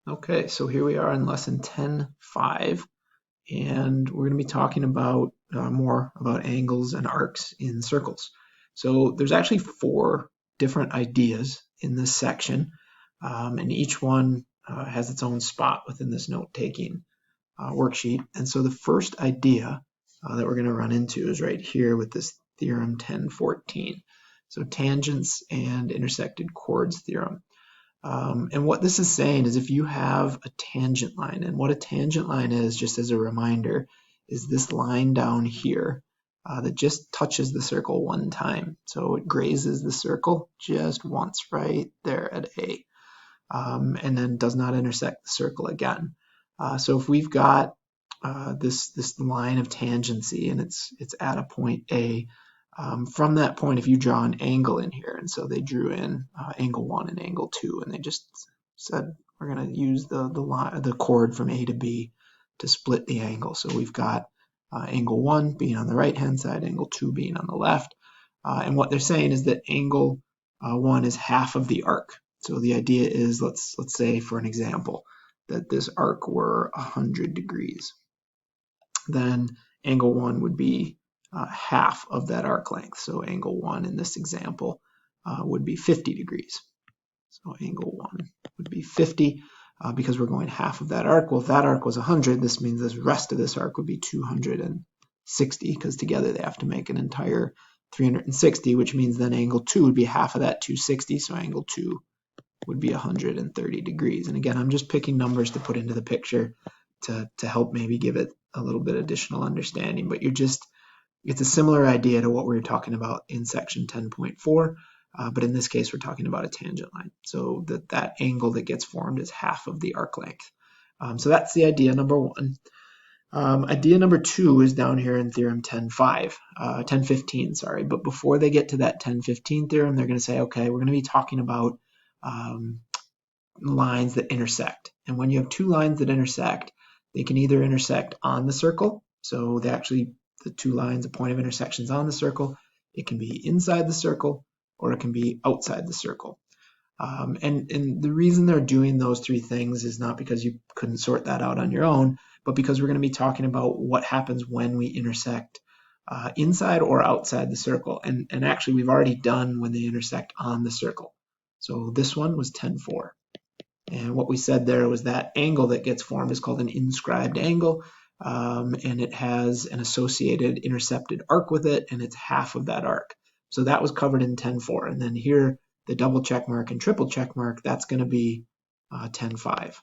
Okay, so here we are in lesson 10.5, and we're going to be talking about more about angles and arcs in circles. So there's actually 4 different ideas in this section, and each one has its own spot within this note-taking worksheet. And so the first idea that we're going to run into is right here with this Theorem 10.14. So tangents and intersected chords theorem. And what this is saying is if you have a tangent line, and what a tangent line is, just as a reminder, is this line down here that just touches the circle one time. So it grazes the circle just once right there at A, and then does not intersect the circle again. So if we've got this line of tangency and it's at a point A, from that point, if you draw an angle in here, and so they drew in angle 1 and angle 2, and they just said we're going to use the chord from A to B to split the angle. So we've got angle 1 being on the right-hand side, angle 2 being on the left. And what they're saying is that angle 1 is half of the arc. So the idea is, let's say, for an example, that this arc were 100 degrees. Then angle 1 would be half of that arc length. So angle 1 in this example would be 50 degrees. So angle 1 would be 50 because we're going half of that arc. Well, if that arc was 100, this means this rest of this arc would be 260 because together they have to make an entire 360, which means then angle 2 would be half of that 260. So angle 2 would be 130 degrees. And again, I'm just picking numbers to put into the picture to help maybe give it a little bit additional understanding, but it's a similar idea to what we were talking about in section 10.4, but in this case we're talking about a tangent line. So that angle that gets formed is half of the arc length. So that's the idea number 1. Idea number 2 is down here in theorem 10.15, sorry, but before they get to that 10.15 theorem, they're going to say, okay, we're going to be talking about lines that intersect. And when you have 2 lines that intersect, they can either intersect on the circle, so the 2 lines, a point of intersection is on the circle. It can be inside the circle, or it can be outside the circle. And the reason they're doing those 3 things is not because you couldn't sort that out on your own, but because we're going to be talking about what happens when we intersect inside or outside the circle. And actually, we've already done when they intersect on the circle. So this one was 10.4. And what we said there was that angle that gets formed is called an inscribed angle, and it has an associated intercepted arc with it, and it's half of that arc. So that was covered in 10.4. And then here, the double check mark and triple check mark, that's going to be 10.5.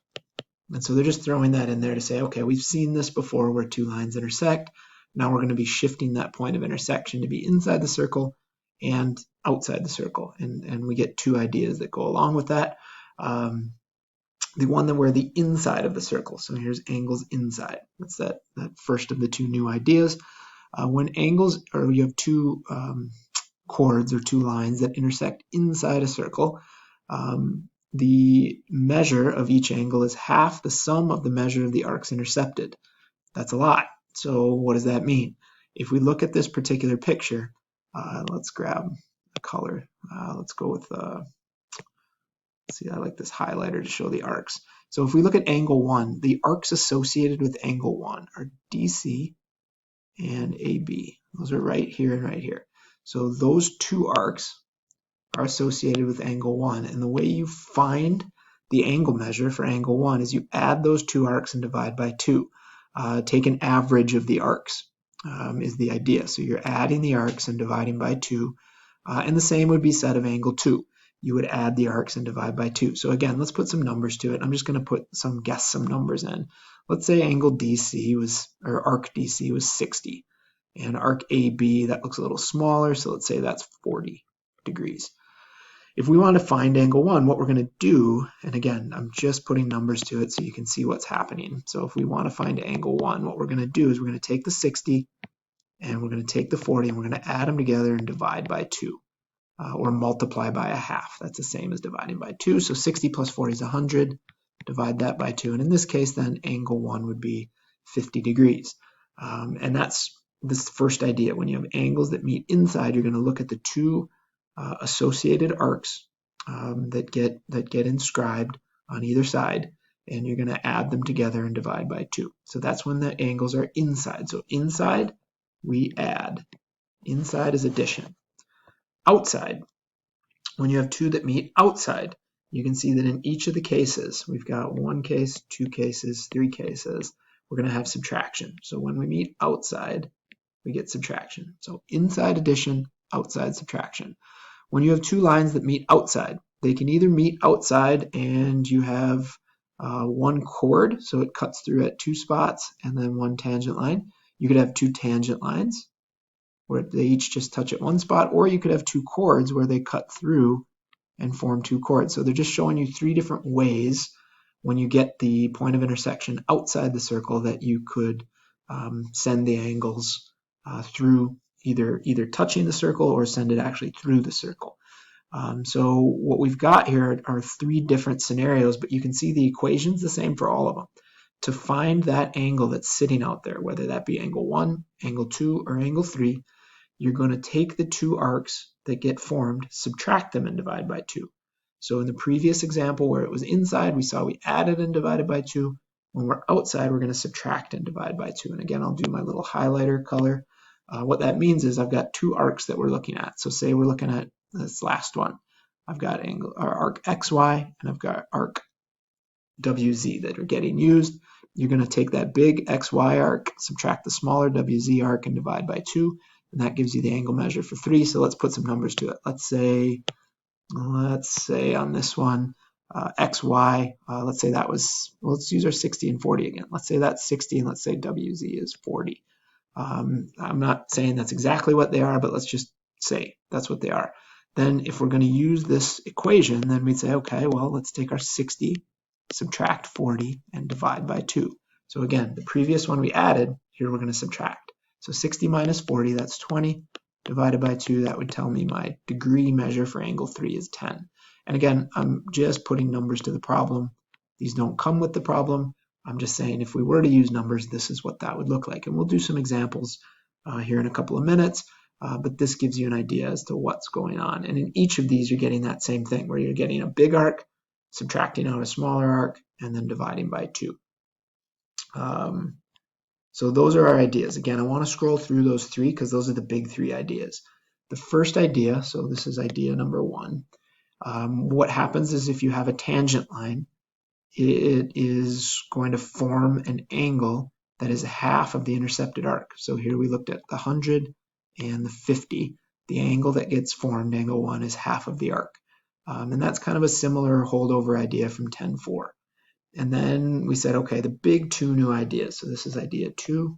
And so they're just throwing that in there to say, okay, we've seen this before where 2 lines intersect. Now we're going to be shifting that point of intersection to be inside the circle and outside the circle. And we get 2 ideas that go along with that. The one that were the inside of the circle. So here's angles inside. That's that first of the 2 new ideas. When angles, or you have 2 chords or 2 lines that intersect inside a circle, the measure of each angle is half the sum of the measure of the arcs intercepted. That's a lot. So what does that mean? If we look at this particular picture, let's grab a color. Let's go with see, I like this highlighter to show the arcs. So if we look at angle 1, the arcs associated with angle 1 are DC and AB. Those are right here and right here. So those 2 arcs are associated with angle 1. And the way you find the angle measure for angle 1 is you add those 2 arcs and divide by 2. Take an average of the arcs is the idea. So you're adding the arcs and dividing by 2. And the same would be said of angle 2. You would add the arcs and divide by 2. So again, let's put some numbers to it. I'm just going to guess some numbers in. Let's say angle DC was, or arc DC was 60. And arc AB, that looks a little smaller, so let's say that's 40 degrees. If we want to find angle 1, what we're going to do, and again, I'm just putting numbers to it so you can see what's happening. So if we want to find angle 1, what we're going to do is we're going to take the 60 and we're going to take the 40 and we're going to add them together and divide by 2. Or multiply by a half. That's the same as dividing by 2. So 60 plus 40 is 100. Divide that by 2. And in this case, then angle 1 would be 50 degrees. And that's this first idea. When you have angles that meet inside, you're going to look at the 2 associated arcs that get inscribed on either side. and you're going to add them together and divide by 2. So that's when the angles are inside. So inside, we add. Inside is addition. Outside, when you have two that meet outside, you can see that in each of the cases, we've got one case, two cases, three cases, we're going to have subtraction. So when we meet outside, we get subtraction. So inside addition, outside subtraction. When you have two lines that meet outside, they can either meet outside and you have one chord, so it cuts through at two spots, and then one tangent line. You could have two tangent lines where they each just touch at one spot, or you could have two chords where they cut through and form two chords. So they're just showing you three different ways when you get the point of intersection outside the circle that you could send the angles through, either touching the circle or send it actually through the circle. So what we've got here are three different scenarios, but you can see the equation's the same for all of them. To find that angle that's sitting out there, whether that be angle 1, angle 2, or angle 3, you're going to take the two arcs that get formed, subtract them, and divide by 2. So in the previous example where it was inside, we saw we added and divided by 2. When we're outside, we're going to subtract and divide by 2. And again, I'll do my little highlighter color. What that means is I've got two arcs that we're looking at. So say we're looking at this last one. I've got arc XY and I've got arc WZ that are getting used. You're going to take that big XY arc, subtract the smaller WZ arc, and divide by 2. And that gives you the angle measure for 3. So let's put some numbers to it. Let's say on this one, XY, let's say that was, let's use our 60 and 40 again. Let's say that's 60 and let's say WZ is 40. I'm not saying that's exactly what they are, but let's just say that's what they are. Then if we're going to use this equation, then we'd say, okay, well, let's take our 60, subtract 40, and divide by 2. So again, the previous one we added, here we're going to subtract. So 60 minus 40, that's 20, divided by 2, that would tell me my degree measure for angle 3 is 10. And again, I'm just putting numbers to the problem. These don't come with the problem. I'm just saying if we were to use numbers, this is what that would look like. And we'll do some examples here in a couple of minutes, but this gives you an idea as to what's going on. And in each of these, you're getting that same thing, where you're getting a big arc, subtracting out a smaller arc, and then dividing by 2. So those are our ideas. Again, I want to scroll through those three because those are the big three ideas. The first idea, so this is idea number 1. What happens is if you have a tangent line, it is going to form an angle that is half of the intercepted arc. So here we looked at the 100 and the 50. The angle that gets formed, angle 1, is half of the arc. And that's kind of a similar holdover idea from 10.4. And then we said, okay, the big two new ideas. So this is idea 2,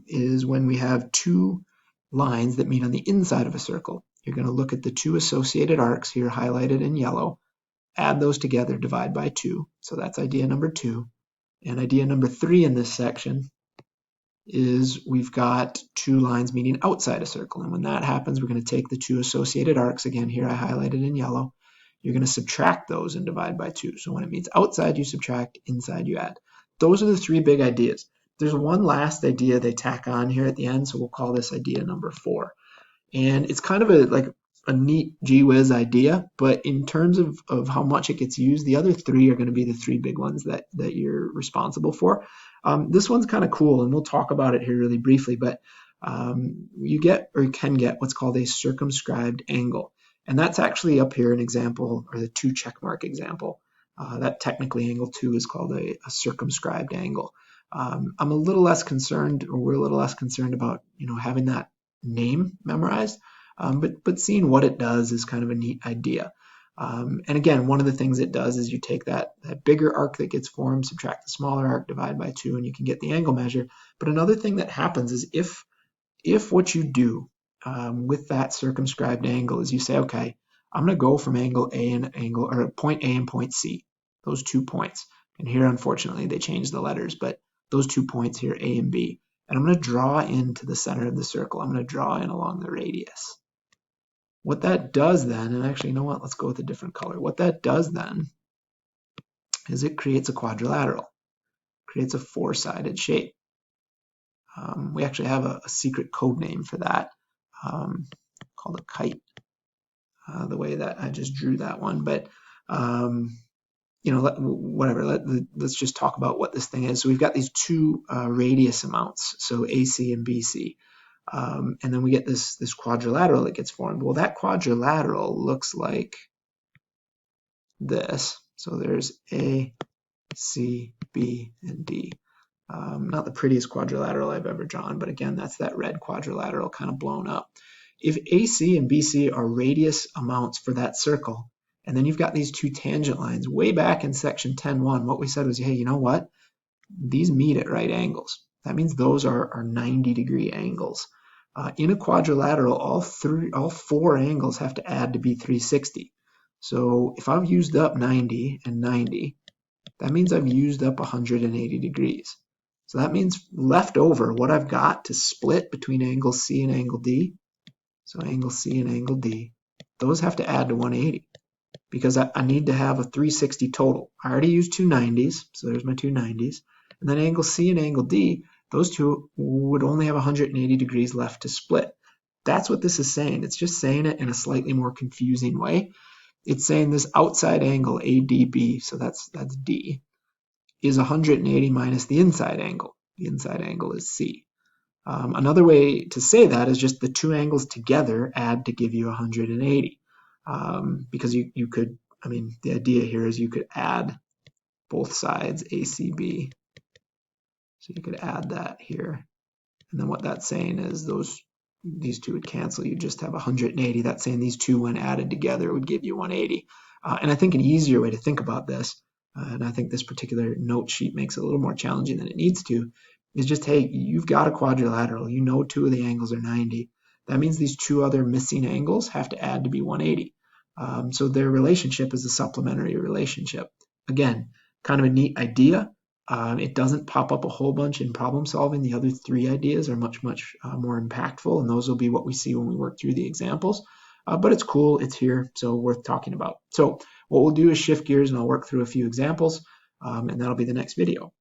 is when we have two lines that meet on the inside of a circle. You're going to look at the two associated arcs here highlighted in yellow, add those together, divide by 2. So that's idea number 2. And idea number 3 in this section is we've got two lines meeting outside a circle. And when that happens, we're going to take the two associated arcs, again here I highlighted in yellow, you're going to subtract those and divide by 2. So when it meets outside, you subtract, inside you add. Those are the three big ideas. There's one last idea they tack on here at the end, so we'll call this idea number 4. And it's kind of a neat gee whiz idea, but in terms of how much it gets used, the other three are going to be the three big ones that you're responsible for. This one's kind of cool, and we'll talk about it here really briefly, but you get or can get what's called a circumscribed angle. And that's actually up here an example, or the 2 checkmark example. That technically angle 2 is called a circumscribed angle. I'm a little less concerned, or we're a little less concerned about having that name memorized, but seeing what it does is kind of a neat idea. And again, one of the things it does is you take that bigger arc that gets formed, subtract the smaller arc, divide by 2, and you can get the angle measure. But another thing that happens is if what you do with that circumscribed angle is you say, okay, I'm going to go from angle A and point A and point C, those 2 points. And here, unfortunately, they changed the letters, but those 2 points here, A and B. And I'm going to draw into the center of the circle. I'm going to draw in along the radius. What that does then, and actually, you know what? Let's go with a different color. What that does then is it creates a quadrilateral, creates a 4-sided shape. We actually have a secret code name for that called a kite, the way that I just drew that one. But whatever. Let's just talk about what this thing is. So we've got these two radius amounts, so AC and BC. And then we get this quadrilateral that gets formed. Well, that quadrilateral looks like this. So there's A, C, B, and D. Not the prettiest quadrilateral I've ever drawn, but again, that's that red quadrilateral kind of blown up. If AC and BC are radius amounts for that circle, and then you've got these two tangent lines, way back in section 10.1, what we said was, hey, you know what? These meet at right angles. That means those are 90-degree angles. In a quadrilateral, all four angles have to add to be 360. So if I've used up 90 and 90, that means I've used up 180 degrees. So that means left over, what I've got to split between angle C and angle D, so angle C and angle D, those have to add to 180 because I need to have a 360 total. I already used two 90s, so there's my two 90s. And then angle C and angle D, those two would only have 180 degrees left to split. That's what this is saying. It's just saying it in a slightly more confusing way. It's saying this outside angle, ADB, so that's D, is 180 minus the inside angle. The inside angle is C. Another way to say that is just the two angles together add to give you 180. Because you could, the idea here is you could add both sides, ACB. So you could add that here. And then what that's saying is these two would cancel. You just have 180. That's saying these two, when added together, would give you 180. And I think an easier way to think about this, and I think this particular note sheet makes it a little more challenging than it needs to, is just, hey, you've got a quadrilateral. You know two of the angles are 90. That means these two other missing angles have to add to be 180. So their relationship is a supplementary relationship. Again, kind of a neat idea. It doesn't pop up a whole bunch in problem solving. The other three ideas are much more impactful, and those will be what we see when we work through the examples. But it's cool, it's here, so worth talking about. So what we'll do is shift gears and I'll work through a few examples, and that'll be the next video.